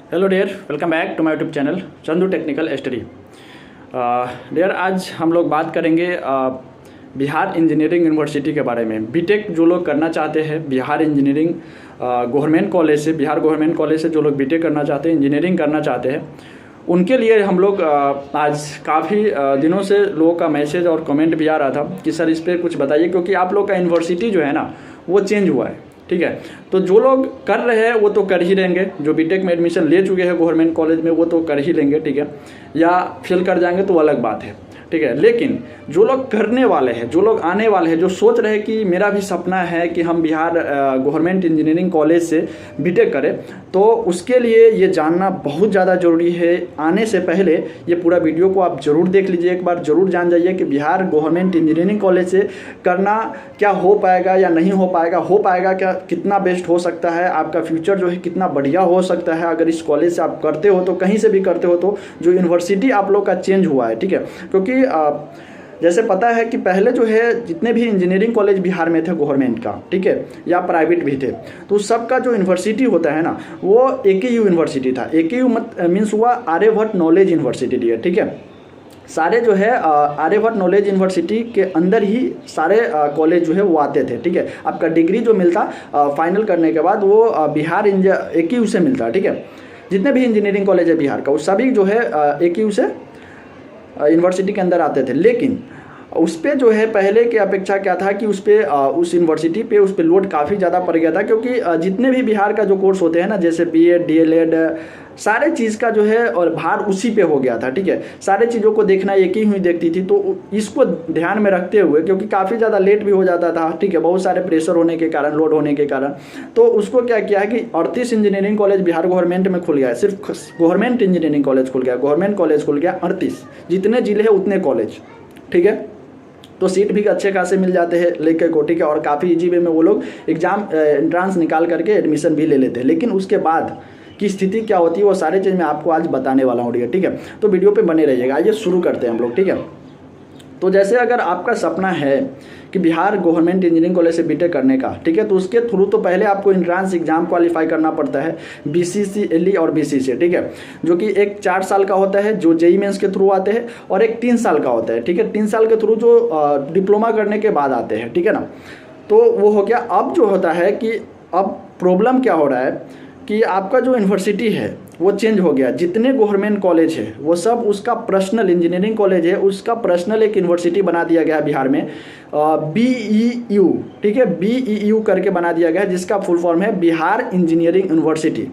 Hello dear, welcome back to my YouTube channel Chandu technical study. Dear, आज हम लोग बात करेंगे बिहार इंजीनियरिंग यूनिवर्सिटी के बारे में। बीटेक जो लोग करना चाहते हैं बिहार इंजीनियरिंग गवर्नमेंट कॉलेज से, बिहार गवर्नमेंट कॉलेज से जो लोग बीटेक करना चाहते हैं, इंजीनियरिंग करना चाहते हैं, उनके लिए हम लोग आज काफ़ी दिनों से लोगों का मैसेज और कमेंट भी आ रहा था कि सर इस पर कुछ बताइए, क्योंकि आप लोग का यूनिवर्सिटी जो है ना वो चेंज हुआ है। ठीक है, तो जो लोग कर रहे हैं वो तो कर ही लेंगे, जो बीटेक में एडमिशन ले चुके हैं गवर्नमेंट कॉलेज में वो तो कर ही लेंगे, ठीक है, या फेल कर जाएंगे तो अलग बात है, ठीक है। लेकिन जो लोग करने वाले हैं, जो लोग आने वाले हैं, जो सोच रहे हैं कि मेरा भी सपना है कि हम बिहार गवर्नमेंट इंजीनियरिंग कॉलेज से बीटेक करें, तो उसके लिए ये जानना बहुत ज़्यादा ज़रूरी है। आने से पहले ये पूरा वीडियो को आप ज़रूर देख लीजिए, एक बार ज़रूर जान जाइए कि बिहार गवर्नमेंट इंजीनियरिंग कॉलेज से करना क्या हो पाएगा या नहीं हो पाएगा क्या, कितना बेस्ट हो सकता है, आपका फ्यूचर जो है कितना बढ़िया हो सकता है अगर इस कॉलेज से आप करते हो, तो कहीं से भी करते हो तो जो यूनिवर्सिटी आप लोग का चेंज हुआ है, ठीक है। क्योंकि जैसे पता है कि पहले जो है जितने भी इंजीनियरिंग कॉलेज बिहार में थे गवर्नमेंट का, ठीक है, या प्राइवेट भी थे, तो सबका जो यूनिवर्सिटी होता है ना वो AKU यूनिवर्सिटी था। AKU मीन्स हुआ आर्यभट्ट नॉलेज यूनिवर्सिटी है, ठीक है। सारे जो है आर्यभट्ट नॉलेज यूनिवर्सिटी के अंदर ही सारे कॉलेज जो है वो आते थे, ठीक है। आपका डिग्री जो मिलता फाइनल करने के बाद वो बिहार AKU से मिलता, ठीक है। जितने भी इंजीनियरिंग कॉलेज है बिहार का वो सभी जो है AKU से यूनिवर्सिटी के अंदर आते थे। लेकिन उस पर जो है पहले की अपेक्षा क्या था कि उस पर उस यूनिवर्सिटी पे उस पर लोड काफ़ी ज़्यादा पड़ गया था, क्योंकि जितने भी बिहार का जो कोर्स होते हैं ना, जैसे BEd DLEd सारे चीज़ का जो है और भार उसी पे हो गया था, ठीक है। सारे चीज़ों को देखना एक ही हुई देखती थी, तो इसको ध्यान में रखते हुए, क्योंकि काफ़ी ज़्यादा लेट भी हो जाता था, ठीक है, बहुत सारे प्रेशर होने के कारण, लोड होने के कारण, तो उसको क्या किया है कि 38 इंजीनियरिंग कॉलेज बिहार गवर्नमेंट में खुल गया है। सिर्फ गवर्नमेंट इंजीनियरिंग कॉलेज खुल गया, गवर्नमेंट कॉलेज खुल गया 38, जितने जिले हैं उतने कॉलेज, ठीक है। तो सीट भी अच्छे खासे मिल जाते हैं लेके को, ठीक है, और काफ़ी इजी वे में वो लोग एग्जाम एंट्रांस निकाल करके एडमिशन भी ले लेते हैं। लेकिन उसके बाद की स्थिति क्या होती है वो सारे चीज़ मैं आपको आज बताने वाला हूँ, ठीक है। तो वीडियो पे बने रहिएगा। आइए शुरू करते हैं हम लोग, ठीक है। तो जैसे अगर आपका सपना है कि बिहार गवर्नमेंट इंजीनियरिंग कॉलेज से बीटेक करने का, ठीक है, तो उसके थ्रू तो पहले आपको एंट्रांस एग्जाम क्वालिफाई करना पड़ता है, BCC LE और BCC, ठीक है, जो कि एक 4 साल का होता है जो JEE मेंस के थ्रू आते हैं, और एक 3 साल का होता है, ठीक है, 3 साल के थ्रू जो डिप्लोमा करने के बाद आते हैं, ठीक है ना। तो वो हो गया। अब जो होता है कि अब प्रॉब्लम क्या हो रहा है कि आपका जो यूनिवर्सिटी है वो चेंज हो गया। जितने गवर्नमेंट कॉलेज है वो सब उसका पर्सनल इंजीनियरिंग कॉलेज है, उसका पर्सनल एक यूनिवर्सिटी बना दिया गया है बिहार में, BEU, ठीक है, BEU करके बना दिया गया है, जिसका फुल फॉर्म है बिहार इंजीनियरिंग यूनिवर्सिटी।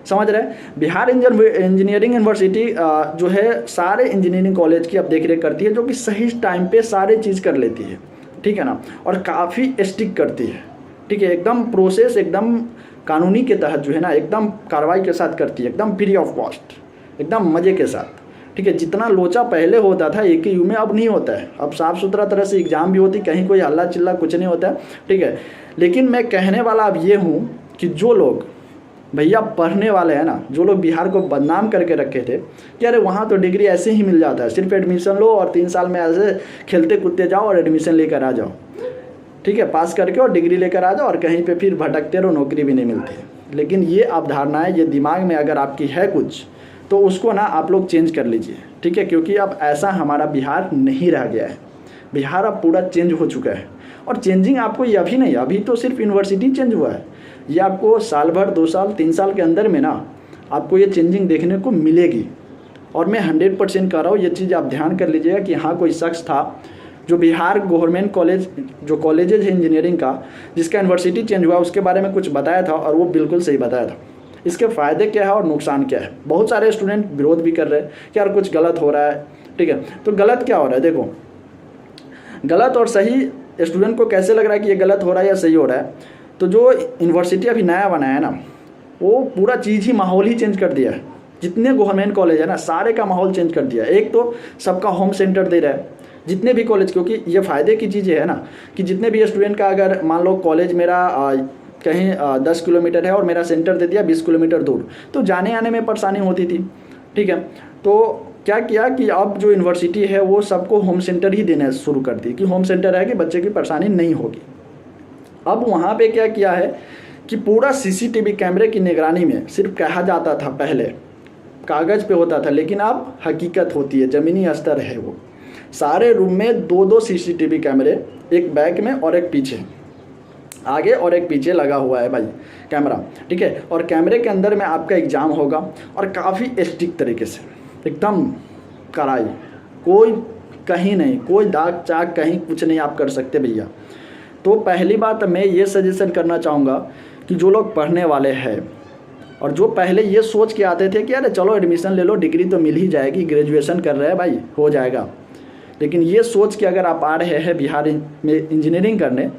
समझ रहे हैं? बिहार इंजीनियरिंग यूनिवर्सिटी जो है सारे इंजीनियरिंग कॉलेज की अब देख रेख करती है, जो कि सही टाइम पे सारे चीज़ कर लेती है, ठीक है ना, और काफ़ी स्ट्रिक्ट करती है, ठीक है, एकदम प्रोसेस एकदम कानूनी के तहत जो है ना एकदम कार्रवाई के साथ करती है, एकदम फ्री ऑफ कॉस्ट, एकदम मज़े के साथ, ठीक है। जितना लोचा पहले होता था AKU में अब नहीं होता है, अब साफ़ सुथरा तरह से एग्ज़ाम भी होती, कहीं कोई हल्ला चिल्ला कुछ नहीं होता है, ठीक है। लेकिन मैं कहने वाला अब ये हूँ कि जो लोग भैया पढ़ने वाले हैं ना, जो लोग बिहार को बदनाम करके रखे थे कि अरे वहाँ तो डिग्री ऐसे ही मिल जाता है, सिर्फ एडमिशन लो और 3 साल में ऐसे खेलते कूदते जाओ और एडमिशन लेकर आ जाओ, ठीक है, पास करके और डिग्री लेकर आ जाओ और कहीं पे फिर भटकते रहो, नौकरी भी नहीं मिलती। लेकिन ये अवधारणाएं, ये दिमाग में अगर आपकी है कुछ, तो उसको ना आप लोग चेंज कर लीजिए, ठीक है, क्योंकि अब ऐसा हमारा बिहार नहीं रह गया है। बिहार अब पूरा चेंज हो चुका है, और चेंजिंग आपको ये अभी नहीं, अभी तो सिर्फ यूनिवर्सिटी चेंज हुआ है, ये आपको साल भर 2 साल 3 साल के अंदर में ना आपको ये चेंजिंग देखने को मिलेगी। और मैं 100% कह रहा हूँ, ये चीज़ आप ध्यान कर लीजिएगा कि हाँ कोई शख्स था जो बिहार गवर्नमेंट कॉलेज जो कॉलेजेज है इंजीनियरिंग का, जिसका यूनिवर्सिटी चेंज हुआ, उसके बारे में कुछ बताया था और वो बिल्कुल सही बताया था। इसके फ़ायदे क्या है और नुकसान क्या है। बहुत सारे स्टूडेंट विरोध भी कर रहे हैं कि यार कुछ गलत हो रहा है, ठीक है। तो गलत क्या हो रहा है, देखो, गलत और सही स्टूडेंट को कैसे लग रहा है कि ये गलत हो रहा है या सही हो रहा है। तो जो यूनिवर्सिटी अभी नया बनाया है ना, वो पूरा चीज़ ही माहौल ही चेंज कर दिया है। जितने गवर्नमेंट कॉलेज है ना सारे का माहौल चेंज कर दिया है। एक तो सबका होम सेंटर दे रहा है जितने भी कॉलेज, क्योंकि ये फ़ायदे की चीज़ें है ना कि जितने भी स्टूडेंट का अगर मान लो कॉलेज मेरा कहीं 10 किलोमीटर है और मेरा सेंटर दे दिया 20 किलोमीटर दूर, तो जाने आने में परेशानी होती थी, ठीक है। तो क्या किया कि अब जो यूनिवर्सिटी है वो सबको होम सेंटर ही देना शुरू कर दी कि होम सेंटर है कि बच्चे की परेशानी नहीं होगी। अब वहाँ पे क्या किया है कि पूरा सीसीटीवी कैमरे की निगरानी में सिर्फ कहा जाता था, पहले कागज़ पे होता था, लेकिन अब हकीकत होती है, ज़मीनी स्तर है वो। सारे रूम में 2-2 सीसीटीवी कैमरे, एक बैक में और एक पीछे, आगे और एक पीछे लगा हुआ है भाई कैमरा, ठीक है। और कैमरे के अंदर में आपका एग्ज़ाम होगा और काफ़ी स्ट्रिक्ट तरीके से, एकदम कड़ाई, कोई कहीं नहीं, कोई दाग चाक कहीं कुछ नहीं आप कर सकते भैया। तो पहली बात मैं ये सजेशन करना चाहूँगा कि जो लोग पढ़ने वाले हैं और जो पहले ये सोच के आते थे कि अरे चलो एडमिशन ले लो, डिग्री तो मिल ही जाएगी, ग्रेजुएशन कर रहे हैं भाई, हो जाएगा, लेकिन ये सोच के अगर आप आ रहे हैं बिहार में इंजीनियरिंग करने,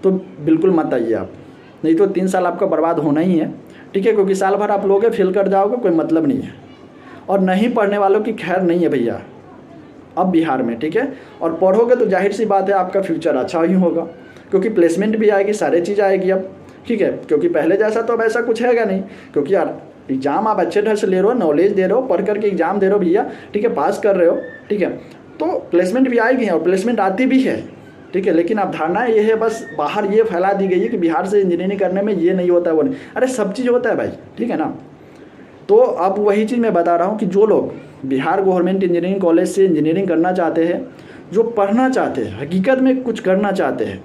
तो बिल्कुल मत आइए आप, नहीं तो 3 साल आपका बर्बाद होना ही है, ठीक है। क्योंकि साल भर आप लोगे फेल कर जाओगे, कोई मतलब नहीं है। और नहीं पढ़ने वालों की खैर नहीं है भैया अब बिहार में, ठीक है। और पढ़ोगे तो जाहिर सी बात है आपका फ्यूचर अच्छा ही होगा, क्योंकि प्लेसमेंट भी आएगी, सारी चीज़ आएगी अब, ठीक है। क्योंकि पहले जैसा तो अब ऐसा कुछ हैगा नहीं, क्योंकि यार एग्ज़ाम आप अच्छे ढंग से ले रहे हो, नॉलेज दे रहे हो, पढ़ करके एग्ज़ाम दे रहे हो भैया, ठीक है, पास कर रहे हो, ठीक है, तो प्लेसमेंट भी आएगी और प्लेसमेंट आती भी है, ठीक है। लेकिन अब धारणा ये है, बस बाहर ये फैला दी गई है कि बिहार से इंजीनियरिंग करने में ये नहीं होता है, वो नहीं, अरे सब चीज़ होता है भाई, ठीक है ना। तो अब वही चीज़ मैं बता रहा हूँ कि जो लोग बिहार गवर्नमेंट इंजीनियरिंग कॉलेज से इंजीनियरिंग करना चाहते हैं, जो पढ़ना चाहते हैं, हकीकत में कुछ करना चाहते हैं,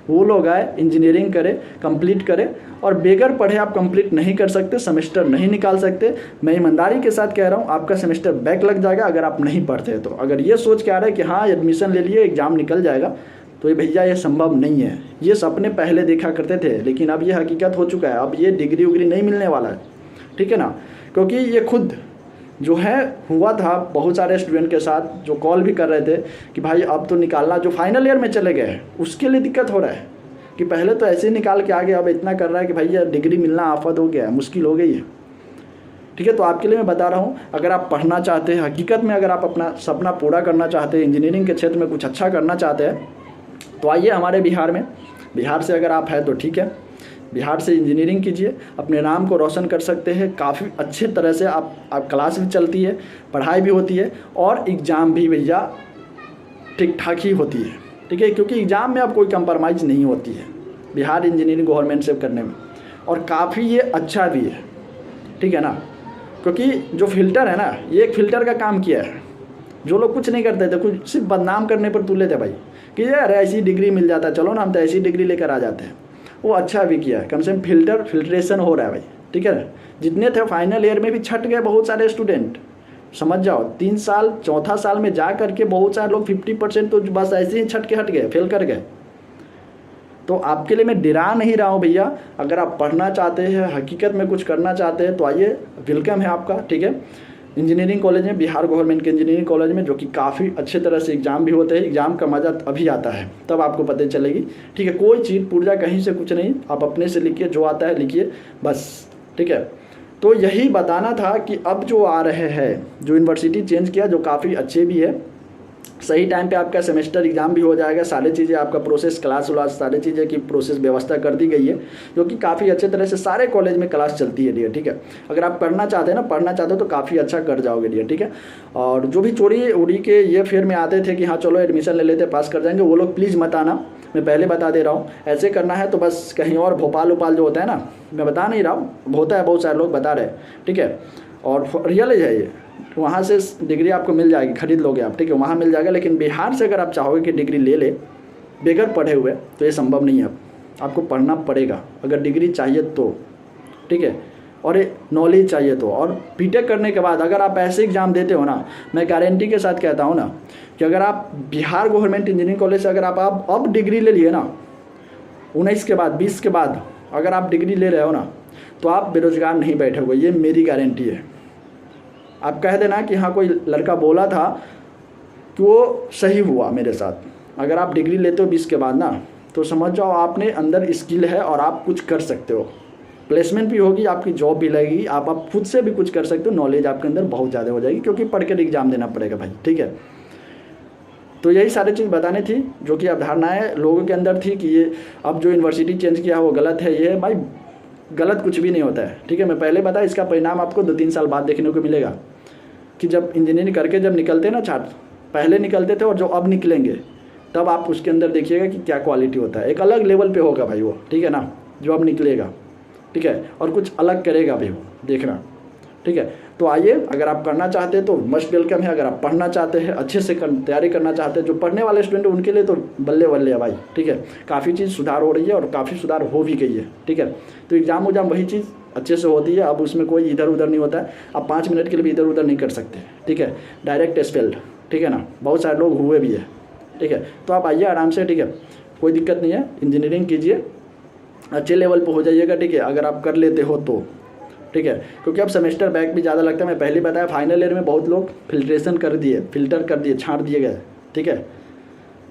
वो लोग आए, इंजीनियरिंग करें, कंप्लीट करें। और बेगर पढ़े आप कंप्लीट नहीं कर सकते, सेमेस्टर नहीं निकाल सकते। मैं ईमानदारी के साथ कह रहा हूँ, आपका सेमेस्टर बैक लग जाएगा अगर आप नहीं पढ़ते तो। अगर ये सोच के आ रहे हैं कि हाँ एडमिशन ले लिए, एग्ज़ाम निकल जाएगा, तो ये भैया ये संभव नहीं है। ये सपने पहले देखा करते थे, लेकिन अब ये हकीकत हो चुका है। अब ये डिग्री उग्री नहीं मिलने वाला है, ठीक है ना। क्योंकि ये खुद जो है हुआ था बहुत सारे स्टूडेंट के साथ, जो कॉल भी कर रहे थे कि भाई अब तो निकालना, जो फाइनल ईयर में चले गए उसके लिए दिक्कत हो रहा है कि पहले तो ऐसे ही निकाल के आ गया, अब इतना कर रहा है कि भैया डिग्री मिलना आफत हो गया है, मुश्किल हो गई है, ठीक है। तो आपके लिए मैं बता रहा हूँ, अगर आप पढ़ना चाहते हैं, हकीकत में अगर आप अपना सपना पूरा करना चाहते हैं, इंजीनियरिंग के क्षेत्र में कुछ अच्छा करना चाहते हैं, तो आइए हमारे बिहार में। बिहार से अगर आप हैं तो ठीक है, बिहार से इंजीनियरिंग कीजिए, अपने नाम को रोशन कर सकते हैं। काफ़ी अच्छे तरह से आप क्लास भी चलती है, पढ़ाई भी होती है और एग्ज़ाम भी भैया ठीक ठाक ही होती है, ठीक है। क्योंकि एग्ज़ाम में अब कोई कंप्रोमाइज़ नहीं होती है बिहार इंजीनियरिंग गवर्नमेंट से करने में, और काफ़ी ये अच्छा भी है, ठीक है ना। क्योंकि जो फ़िल्टर है ना, ये एक फ़िल्टर का काम किया है। जो लोग कुछ नहीं करते थे, कुछ सिर्फ बदनाम करने पर तुले थे भाई कि यार ऐसी डिग्री मिल जाता है, चलो ना हम तो ऐसी डिग्री लेकर आ जाते हैं, वो अच्छा भी किया है। कम से कम फिल्ट्रेशन हो रहा है भाई, ठीक है ना। जितने थे फाइनल ईयर में भी छट गए बहुत सारे स्टूडेंट, समझ जाओ 3 साल 4था साल में जा करके बहुत सारे लोग 50% तो बस ऐसे ही छट के हट गए, फेल कर गए। तो आपके लिए मैं डरा नहीं रहा हूँ भैया, अगर आप पढ़ना चाहते हैं, हकीकत में कुछ करना चाहते हैं, तो आइए, वेलकम है आपका, ठीक है। इंजीनियरिंग कॉलेज में, बिहार गवर्नमेंट के इंजीनियरिंग कॉलेज में, जो कि काफ़ी अच्छे तरह से एग्ज़ाम भी होते हैं। एग्ज़ाम का मज़ा अभी आता है, तब आपको पता चलेगी, ठीक है। कोई चीज़ पुर्जा कहीं से कुछ नहीं, आप अपने से लिखिए, जो आता है लिखिए बस, ठीक है। तो यही बताना था कि अब जो आ रहे हैं, जो यूनिवर्सिटी चेंज किया, जो काफ़ी अच्छे भी है, सही टाइम पे आपका सेमेस्टर एग्ज़ाम भी हो जाएगा, सारी चीज़ें आपका प्रोसेस, क्लास व्लास, सारी चीज़ें की प्रोसेस व्यवस्था कर दी गई है, जो कि काफ़ी अच्छे तरह से सारे कॉलेज में क्लास चलती है डियर, ठीक है। अगर आप करना चाहते हैं ना, पढ़ना चाहते हो, तो काफ़ी अच्छा कर जाओगे डियर, ठीक है। और जो भी चोरी उड़ी के ये फेर में आते थे कि हाँ चलो एडमिशन ले लेते, पास कर जाएंगे, वो लोग प्लीज़ मत आना, मैं पहले बता दे रहा हूँ। ऐसे करना है तो बस कहीं और, भोपाल उपाल जो होता है ना, मैं बता नहीं रहा हूँ, होता है, बहुत सारे लोग बता रहे हैं, ठीक है। और रियल है ये, वहाँ से डिग्री आपको मिल जाएगी, खरीद लोगे आप, ठीक है, वहाँ मिल जाएगा। लेकिन बिहार से अगर आप चाहोगे कि डिग्री ले ले बेगर पढ़े हुए, तो ये संभव नहीं है। आपको पढ़ना पड़ेगा अगर डिग्री चाहिए तो, ठीक है, और ये नॉलेज चाहिए तो। और बीटेक करने के बाद अगर आप ऐसे एग्ज़ाम देते हो ना, मैं गारंटी के साथ कहता हूँ ना कि अगर आप बिहार गवर्नमेंट इंजीनियरिंग कॉलेज से अगर आप अब डिग्री ले लिए ना, 19 के बाद 20 के बाद अगर आप डिग्री ले रहे हो ना, तो आप बेरोज़गार नहीं बैठोगे, ये मेरी गारंटी है। आप कह देना कि हाँ कोई लड़का बोला था कि वो सही हुआ मेरे साथ। अगर आप डिग्री लेते हो 20 के बाद ना, तो समझ जाओ आपने अंदर स्किल है और आप कुछ कर सकते हो, प्लेसमेंट भी होगी, आपकी जॉब भी लगेगी, आप खुद से भी कुछ कर सकते हो, नॉलेज आपके अंदर बहुत ज़्यादा हो जाएगी, क्योंकि पढ़ कर एग्ज़ाम देना पड़ेगा भाई, ठीक है। तो यही सारी चीज़ बतानी थी, जो कि अवधारणाएँ लोगों के अंदर थी कि ये अब जो यूनिवर्सिटी चेंज किया वो गलत है। ये भाई गलत कुछ भी नहीं होता है, ठीक है। मैं पहले बताया, इसका परिणाम आपको 2-3 साल बाद देखने को मिलेगा कि जब इंजीनियरिंग करके जब निकलते हैं ना छात्र, पहले निकलते थे और जो अब निकलेंगे, तब आप उसके अंदर देखिएगा कि क्या क्वालिटी होता है, एक अलग लेवल पे होगा भाई वो, ठीक है ना। जो अब निकलेगा, ठीक है, और कुछ अलग करेगा भी वो, देखना, ठीक है। तो आइए, अगर आप करना चाहते हैं तो मस्ट वेलकम है। अगर आप पढ़ना चाहते हैं, अच्छे से तैयारी करना चाहते हैं, जो पढ़ने वाले स्टूडेंट हैं उनके लिए तो बल्ले बल्ले है भाई, ठीक है। काफ़ी चीज़ सुधार हो रही है और काफ़ी सुधार हो भी गई है, ठीक है। तो एग्जाम वही चीज़ अच्छे से होती है, अब उसमें कोई इधर उधर नहीं होता है। आप 5 मिनट के लिए भी इधर उधर नहीं कर सकते, ठीक है। डायरेक्ट स्पेल्ड, ठीक है ना, बहुत सारे लोग हुए भी है, ठीक है। तो आप आइए आराम से, ठीक है, कोई दिक्कत नहीं है। इंजीनियरिंग कीजिए, अच्छे लेवल पर हो जाइएगा, ठीक है, अगर आप कर लेते हो तो, ठीक है। क्योंकि अब सेमेस्टर बैक भी ज़्यादा लगता है। मैं पहले बताया फाइनल ईयर में बहुत लोग फिल्टर कर दिए, छाँट दिए गए, ठीक है।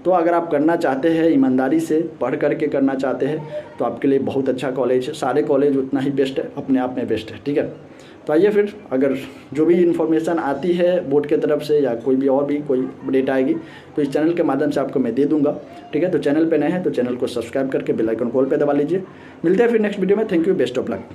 तो अगर आप करना चाहते हैं, ईमानदारी से पढ़ करके करना चाहते हैं, तो आपके लिए बहुत अच्छा कॉलेज है। सारे कॉलेज उतना ही बेस्ट है, अपने आप में बेस्ट है, ठीक है। तो आइए फिर, अगर जो भी इन्फॉर्मेशन आती है बोर्ड के तरफ से या कोई भी और भी कोई अपडेट आएगी तो इस चैनल के माध्यम से आपको मैं दे दूंगा, ठीक है। तो चैनल पे नए हैं तो चैनल को सब्सक्राइब करके बेल आइकन कॉल पे दबा लीजिए। मिलते हैं फिर नेक्स्ट वीडियो में। Thank you, best of luck.